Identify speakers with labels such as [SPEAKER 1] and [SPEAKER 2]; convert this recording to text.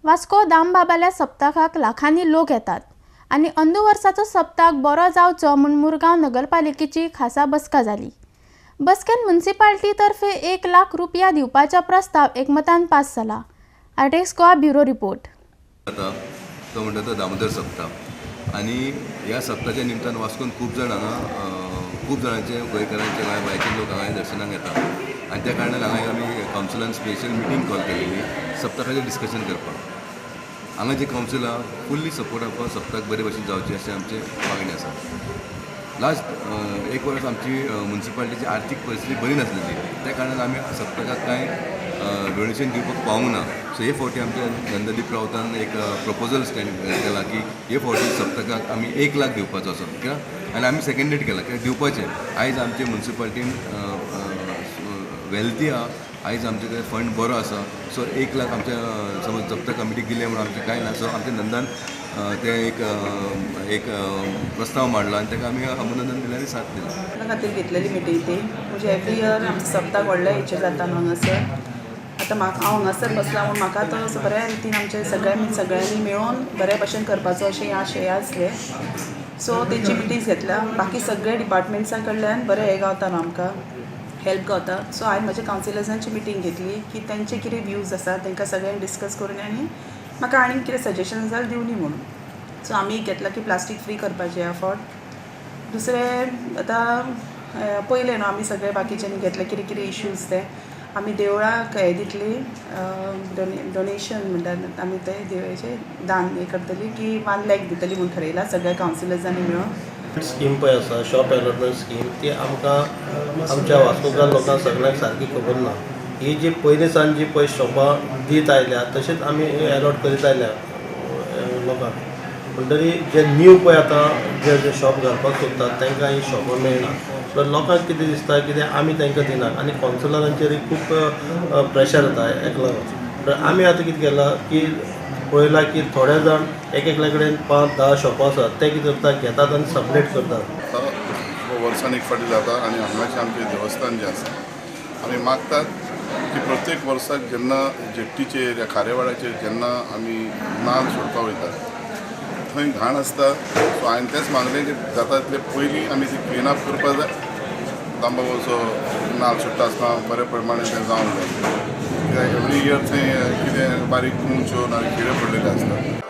[SPEAKER 1] वास्को दामबाबाल्या सप्तकाक लाखांनी लोक येतात आणि अंदू वर्साचो सप्तक बरो जावचो म्हूण मुरगांव नगरपालिकेची खासा बसका जाली। बसकेन म्युनिसिपालिटी तर्फे 1 लाख रुपया दिवपाचो प्रस्ताव एकमतान पास जाला। आर्टेक्स गोवा ब्युरो रिपोर्ट।
[SPEAKER 2] तो म्हणटा तो दामोदर सप्तक आणि ह्या सप्तकाच्या निमतान वास्कोन खूब जाणांचे गोंयकारांचे भायचे लोक हांगा दर्शनाक येतात आणि त्या कारणान हांगा आमी कावन्सिलान स्पेशल मिटींग कॉल केलेली सप्तकाचें डिस्कशन करपाक। हांगा जे कावन्सिल आहा फुल्ली सपोर्ट आहा सप्तक बरे भशेन जावचें अशें आमचें मागणी आसा। लास्ट 1 वर्स आमची म्युनिसिपालिटीची आर्थीक परिस्थिती बरी नासलेली, त्या कारणान आमी सप्तकाक कांय डोनेशन दिवपाक पावूंक ना। सो हे फावटी आमच्या नंददीप रावतान एक प्रपोजल स्टँड केला की हे फावटी सप्तकाक आमी 1 लाख दिवपाचो असो कित्याक आनी आमी सेकंड डेट केला कित्याक दिवपाचें। आयज आमचे म्युनिसिपालिटीन वेल्थी आहा, आयज आमचे कडेन फंड बरो आसा। सो 1 लाख आमच्या समज सप्तक कमिटीक दिले म्हणून आमचें कांय ना। सो आमच्या नंदान ते एक प्रस्ताव मांडला आणि ताका आमी अभिनंदन दिलें आनी साथ दिला।
[SPEAKER 3] त्या खातीर घेतलेली मिटींग ती म्हणजे एवरी इयर आमचो सप्तक व्हडल्या हेचेर जाता हांगासर। आतां हांव हांगासर बसलां म्हणून म्हाका तो बऱ्या रितीन आमचे सगळ्यांनी मेळून बऱ्या भशेन करपाचो अशें आशय आसले। सो तेंची मिटींग्स घेतल्या, बाकी सगळे डिपार्टमेंट्सां कडल्यान बरें हे गावता न्हू आमकां हेल्प गावता। सो हांवें म्हज्या कावन्सिलर्सांची मिटींग घेतली की तेंचे कितें व्यूज आसा तांकां सगळ्यांक डिस्कस करून आनी म्हाका आनीक कितें सजेशन जाल्यार दिवनी म्हणून। सो आमी घेतला की प्लास्टीक फ्री करपाचें ह्या फावट। दुसरें आतां पयलें न्हू आमी सगळे बाकीच्यांनी घेतले कितें इश्यूज ते आमी देवळाक हे दितली डोनेशन म्हणटात आमी ते देवळाचे दान हे करतली की 1 लाख दितली म्हूण थरयला सगळ्या कावन्सिलर्सांनी मेळून।
[SPEAKER 4] स्कीम पळय आसा शॉप अलॉटमेंट स्कीम ती आमकां आमच्या वास्कोकार लोकांक सगळ्यांक सारकी खबर ना। ही जी पयलीं सावन जी पळय शॉपां दीत आयल्या तशेंच आमी अलॉट करीत आयल्या लोकांक। म्हणटरी जे न्यू पळय आतां जे शॉप घालपाक सोदतात तांकां ही शॉपां मेळना। सो लोकांक कितें दिसता कितें आमी तांकां दिनात आनी कावन्सिलरांचेर खूब प्रेशर येता हेका लागून। आमी आतां कितें केलां की पळयलां की थोडे जाण एकेल्या कडेन 5-10 शॉपां आसात ते कितें करतात घेतात आनी सबलेट करतात।
[SPEAKER 5] वर्सान एक फावटी जाता आनी हांगाचें आमचें देवस्थान जें आसा आमी मागतात की प्रत्येक वर्साक जेन्ना जेट्टीचेर या खारेवाड्याचेर जेन्ना आमी नाल्ल सोडपाक वयतात थंय घाण आसता। सो हांवें तेंच मागलें की जाता तितले पयलीं आमी ती क्लीन अप करपाक जाय। दामबाबाचो नाल्ल सोडटा आसतना बरे प्रमाणे तें जावंक जाय कित्याक एवरी इयर थंय कितें बारीक मुंच्यो ना किडे पडलेले आसतात।